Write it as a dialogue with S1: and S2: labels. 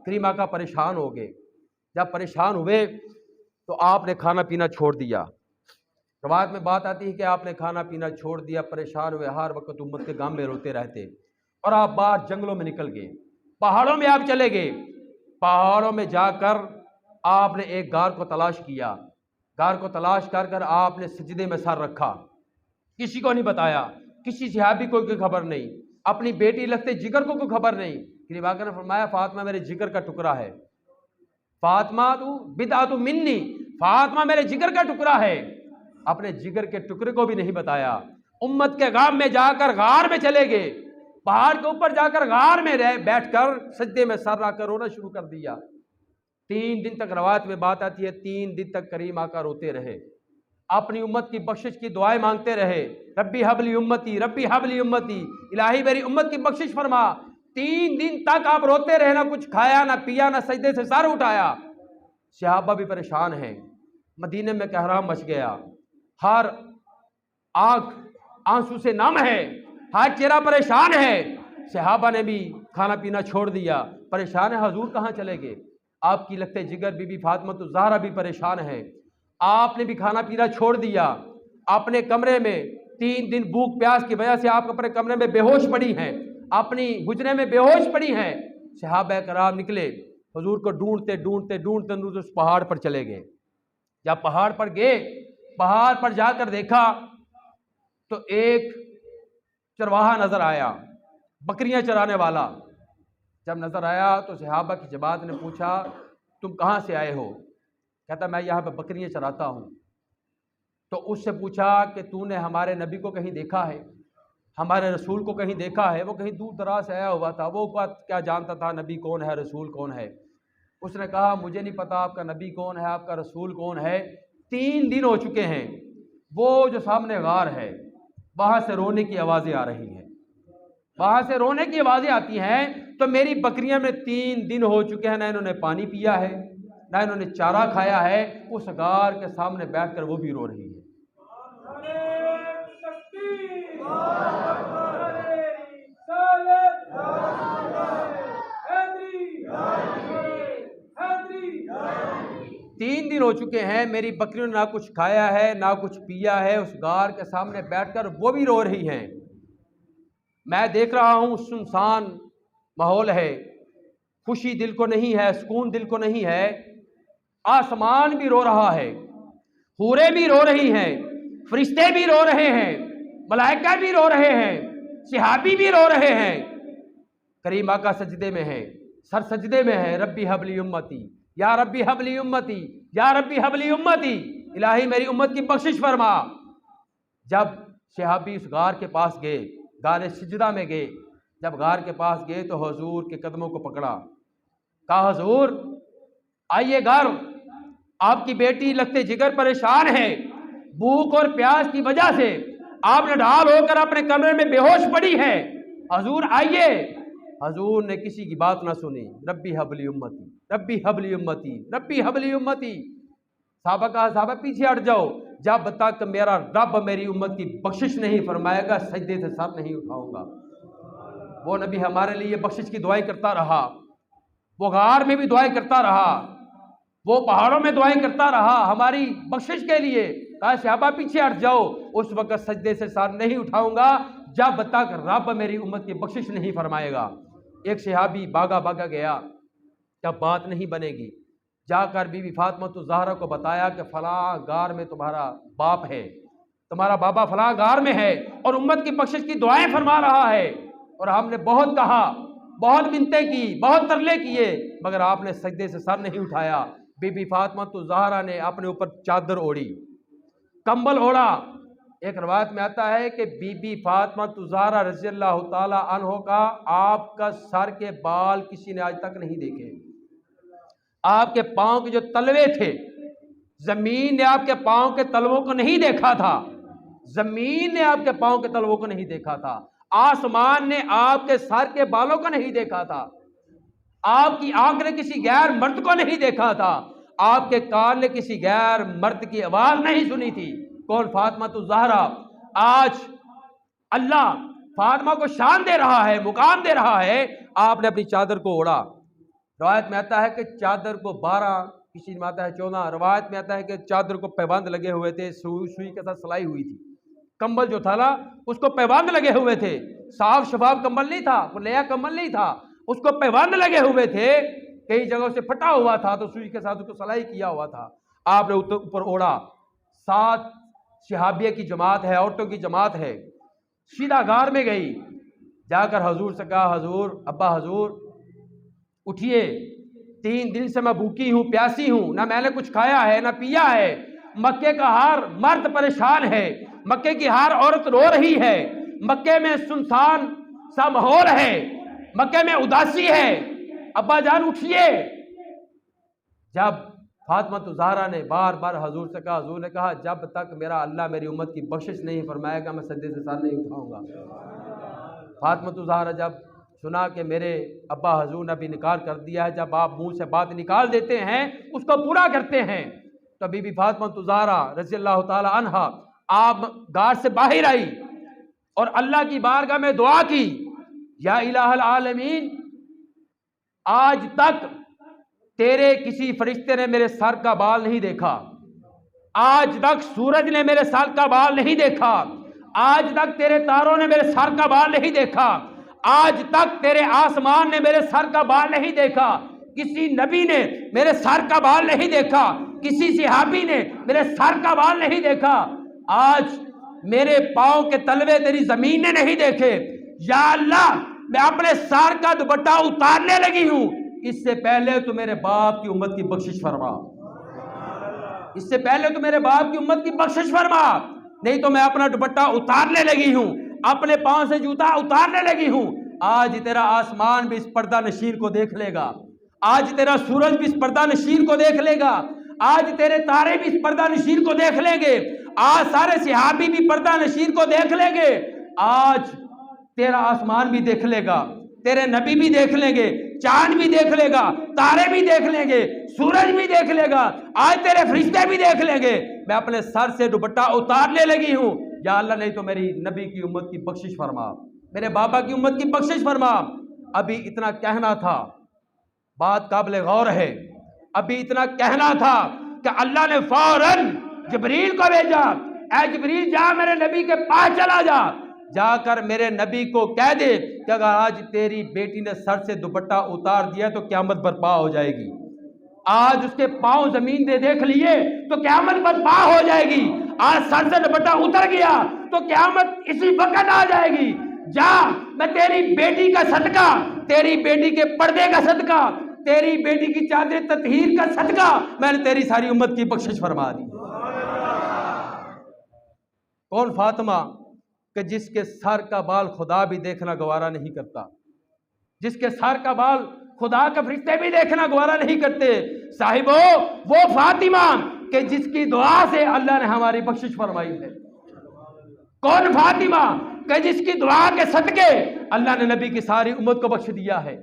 S1: کریم آقا پریشان ہو گئے. جب پریشان ہوئے تو آپ نے کھانا پینا چھوڑ دیا. روایت میں بات آتی ہے کہ آپ نے کھانا پینا چھوڑ دیا، پریشان ہوئے، ہر وقت امت کے غم میں روتے رہتے، اور آپ باہر جنگلوں میں نکل گئے، پہاڑوں میں آپ چلے گئے. پہاڑوں میں جا کر آپ نے ایک غار کو تلاش کیا. غار کو تلاش کر کر آپ نے سجدے میں سر رکھا، کسی کو نہیں بتایا، کسی صحابی کو کوئی خبر نہیں، اپنی بیٹی لگتے جگر کو کوئی خبر نہیں. کریم آقا نے فرمایا فاطمہ میرے جگر کا ٹکڑا ہے، فاطمہ تو بدعۃ منی، فاطمہ میرے جگر کا ٹکڑا ہے. اپنے جگر کے ٹکڑے کو بھی نہیں بتایا، امت کے غم میں جا کر غار میں چلے گئے، پہاڑ کے اوپر جا کر غار میں بیٹھ کر سجدے میں سر رکھ کر رونا شروع کر دیا. 3 دن تک روایت میں بات آتی ہے 3 دن تک کریم آقا روتے رہے، اپنی امت کی بخشش کی دعائیں مانگتے رہے، ربی حبلی امتی، ربی حبلی امتی، الہی میری امت کی بخشش فرما. 3 دن تک آپ روتے رہے، نہ کچھ کھایا نہ پیا نہ سجدے سے سر اٹھایا. صحابہ بھی پریشان ہیں، مدینے میں کہرام مچ گیا، ہر آنکھ آنسو سے نم ہے، ہر چہرہ پریشان ہے. صحابہ نے بھی کھانا پینا چھوڑ دیا، پریشان ہے. حضور کہاں چلے گئے؟ آپ کی لگتے جگر بی بی فاطمہ الزہرا بھی پریشان ہے، آپ نے بھی کھانا پینا چھوڑ دیا. اپنے کمرے میں 3 دن بھوک پیاس کی وجہ سے آپ اپنے کمرے میں بے ہوش پڑی ہیں، اپنی حجرے میں بے ہوش پڑی ہیں. صحابہ کرام نکلے، حضور کو ڈھونڈتے ڈھونڈتے ڈھونڈتے اس پہاڑ پر چلے گئے. جب پہاڑ پر گئے، پہاڑ پر جا کر دیکھا تو ایک چرواہا نظر آیا، بکریاں چرانے والا. جب نظر آیا تو صحابہ کی جماعت نے پوچھا تم کہاں سے آئے ہو؟ کہتا میں یہاں پہ بکریاں چراتا ہوں. تو اس سے پوچھا کہ تو نے ہمارے نبی کو کہیں دیکھا ہے، ہمارے رسول کو کہیں دیکھا ہے؟ وہ کہیں دور دراز سے آیا ہوا تھا، وہ کیا جانتا تھا نبی کون ہے رسول کون ہے. اس نے کہا مجھے نہیں پتا آپ کا نبی کون ہے، آپ کا رسول کون ہے. 3 دن ہو چکے ہیں، وہ جو سامنے غار ہے وہاں سے رونے کی آوازیں آ رہی ہیں، وہاں سے رونے کی آوازیں آتی ہیں. تو میری بکریاں میں 3 دن ہو چکے ہیں، نہ انہوں نے پانی پیا ہے نہ انہوں نے چارہ کھایا ہے. اس غار کے سامنے بیٹھ کر وہ بھی رو رہی ہے. تین دن ہو چکے ہیں، میری بکریوں نے نہ کچھ کھایا ہے نہ کچھ پیا ہے. اس غار کے سامنے بیٹھ کر وہ بھی رو رہی ہیں. میں دیکھ رہا ہوں سنسان ماحول ہے، خوشی دل کو نہیں ہے، سکون دل کو نہیں ہے. آسمان بھی رو رہا ہے، حوریں بھی رو رہی ہیں، فرشتے بھی رو رہے ہیں، ملائکہ بھی رو رہے ہیں، صحابی بھی رو رہے ہیں. کریم آقا سجدے میں ہے، سر سجدے میں ہے، ربی حبلی امتی، یا ربی حبلی امتی، یا ربی حبلی امتی، الہی میری امت کی بخشش فرما. جب صحابی اس غار کے پاس گئے، غار سجدہ میں گئے، جب غار کے پاس گئے تو حضور کے قدموں کو پکڑا، کہا حضور آئیے غار، آپ کی بیٹی لگتے جگر پریشان ہے، بھوک اور پیاس کی وجہ سے آپ نے ڈھال ہو کر اپنے کمرے میں بے ہوش پڑی ہے، حضور آئیے. حضور نے کسی کی بات نہ سنی، ربی حبلی امتی، ربی حبلی امتی، ربی حبلی امتی. صحابہ کہا صحابہ پیچھے ہٹ جاؤ، جب تک میرا رب میری امت کی بخشش نہیں فرمائے گا سجدے سے سر نہیں اٹھاؤں گا. وہ نبی ہمارے لیے بخشش کی دعائیں کرتا رہا، وہ غار میں بھی دعائیں کرتا رہا، وہ پہاڑوں میں دعائیں کرتا رہا ہماری بخشش کے لیے. کہا صحابہ پیچھے ہٹ جاؤ، اس وقت سجدے سے سر نہیں اٹھاؤں گا جب تک رب میری امت کی بخشش نہیں فرمائے گا. ایک صحابی بھاگا بھاگا گیا، جب بات نہیں بنے گی جا کر بی بی فاطمہ الزہرا کو بتایا کہ فلاں غار میں تمہارا باپ ہے، تمہارا بابا فلاں غار میں ہے اور امت کی بخشش کی دعائیں فرما رہا ہے، اور ہم نے بہت کہا، بہت منتیں کی، بہت ترلے کیے، مگر آپ نے سجدے سے سر نہیں اٹھایا. بی بی فاطمہ الزہرا نے اپنے اوپر چادر اوڑھی، کمبل اوڑھا. ایک روایت میں آتا ہے کہ بی بی فاطمہ الزہرا رضی اللہ تعالی عنہ کا آپ کا سر کے بال کسی نے آج تک نہیں دیکھے. آپ کے پاؤں کے جو تلوے تھے، زمین نے آپ کے پاؤں کے تلووں کو نہیں دیکھا تھا، زمین نے آپ کے پاؤں کے تلووں کو نہیں دیکھا تھا، آسمان نے آپ کے سر کے بالوں کو نہیں دیکھا تھا، آپ کی آنکھ نے کسی غیر مرد کو نہیں دیکھا تھا، آپ کے کان نے کسی غیر مرد کی آواز نہیں سنی تھی. کون؟ فاطمہ الزہرا. آج اللہ فاطمہ کو شان دے رہا ہے، مقام دے رہا ہے. آپ نے اپنی چادر کو اوڑھا، روایت میں آتا ہے کہ چادر کو 12، کسی میں آتا ہے 14، روایت میں آتا ہے کہ چادر کو پیبند لگے ہوئے تھے، سوئی کے ساتھ سلائی ہوئی تھی، کمبل جو تھا نا اس کو پیبند لگے ہوئے تھے، صاف شفاف کمبل نہیں تھا، وہ نیا کمبل نہیں تھا، اس کو پیبند لگے ہوئے تھے، کئی جگہوں سے پھٹا ہوا تھا تو سوئی کے ساتھ اس کو سلائی کیا ہوا تھا، آپ نے اوپر اوڑا۔ 7 صحابیہ کی جماعت ہے، عورتوں کی جماعت ہے، سیدھا غار میں گئی، جا کر حضور سے کہا حضور، ابا حضور اٹھیے، 3 دن سے میں بھوکی ہوں، پیاسی ہوں، نہ میں نے کچھ کھایا ہے نہ پیا ہے، مکے کا ہر مرد پریشان ہے، مکے کی ہر عورت رو رہی ہے، مکے میں سنسان سا ماحول ہے، مکے میں اداسی ہے، ابا جان اٹھیے۔ جب فاطمہ الزہرا نے بار بار حضور سے کہا، حضور نے کہا جب تک میرا اللہ میری امت کی بخشش نہیں فرمائے گا میں سجدے سے سر نہیں اٹھاؤں گا۔ فاطمہ الزہرا جب سنا کہ میرے ابا حضور نے بھی نکال کر دیا ہے، جب آپ منہ سے بات نکال دیتے ہیں اس کو پورا کرتے ہیں، تو بی بی فاطمہ الزہرا رضی اللہ تعالی عنہا آپ غار سے باہر آئی اور اللہ کی بارگاہ میں دعا کی، یا الہ العالمین آج تک تیرے کسی فرشتے نے میرے سر کا بال نہیں دیکھا، آج تک سورج نے میرے سر کا بال نہیں دیکھا، آج تک تیرے تاروں نے میرے سر کا بال نہیں دیکھا، آج تک تیرے آسمان نے میرے سر کا بال نہیں دیکھا، کسی نبی نے میرے سر کا بال نہیں دیکھا، کسی صحابی نے میرے سر کا بال نہیں دیکھا، آج میرے پاؤں کے تلوے تیری زمین نے نہیں دیکھے، یا اللہ میں اپنے سر کا دوپٹہ اتارنے لگی ہوں، اس سے پہلے تو میرے باپ کی امت کی بخشش فرما، اس سے پہلے تو میرے باپ کی امت کی بخشش فرما، نہیں تو میں اپنا دوپٹہ اتارنے لگی ہوں، اپنے پاؤں سے جوتا اتارنے لگی ہوں۔ آج تیرا آسمان بھی اس پردہ نشین کو دیکھ لے گا، آج تیرا سورج بھی اس پردہ نشین کو دیکھ لے گا، آج تیرے تارے بھی اس پردہ نشین کو دیکھ لیں گے، آج سارے صحابی بھی پردہ نشین کو دیکھ لیں گے، آج تیرا آسمان بھی دیکھ لے گا، تیرے نبی بھی دیکھ لیں گے، چاند بھی دیکھ لے گا، تارے بھی دیکھ لیں گے، سورج بھی دیکھ لے گا، آج تیرے فرشتے بھی دیکھ لیں گے، میں اپنے سر سے دوپٹہ اتارنے لگی ہوں، یا اللہ نہیں تو میری نبی کی امت کی بخشش فرما، میرے بابا کی امت کی بخشش فرما۔ ابھی اتنا کہنا تھا، بات قابل غور ہے، ابھی اتنا کہنا تھا کہ اللہ نے فوراً جبریل کو بھیجا، اے جبریل جا میرے نبی کے پاس چلا جا، جا کر میرے نبی کو کہہ دے کہ اگر آج تیری بیٹی نے سر سے دوپٹہ اتار دیا تو قیامت برپا ہو جائے گی، آج اس کے پاؤں زمین پہ دیکھ لیے تو قیامت برپا ہو جائے گی، آج سر سے دوپٹہ اتر گیا تو قیامت اسی وقت آ جائے گی، جا میں تیری بیٹی کا صدقہ، تیری بیٹی کے پردے کا صدقہ، تیری بیٹی کی چادر تطہیر کا صدقہ میں نے تیری ساری امت کی بخشش فرما دی۔ کون فاطمہ کہ جس کے سر کا بال خدا بھی دیکھنا گوارا نہیں کرتا، جس کے سر کا بال خدا کے فرشتے بھی دیکھنا گوارا نہیں کرتے، صاحبو وہ فاطمہ کہ جس کی دعا سے اللہ نے ہماری بخشش فرمائی ہے، کون فاطمہ کہ جس کی دعا کے صدقے اللہ نے نبی کی ساری امت کو بخش دیا ہے۔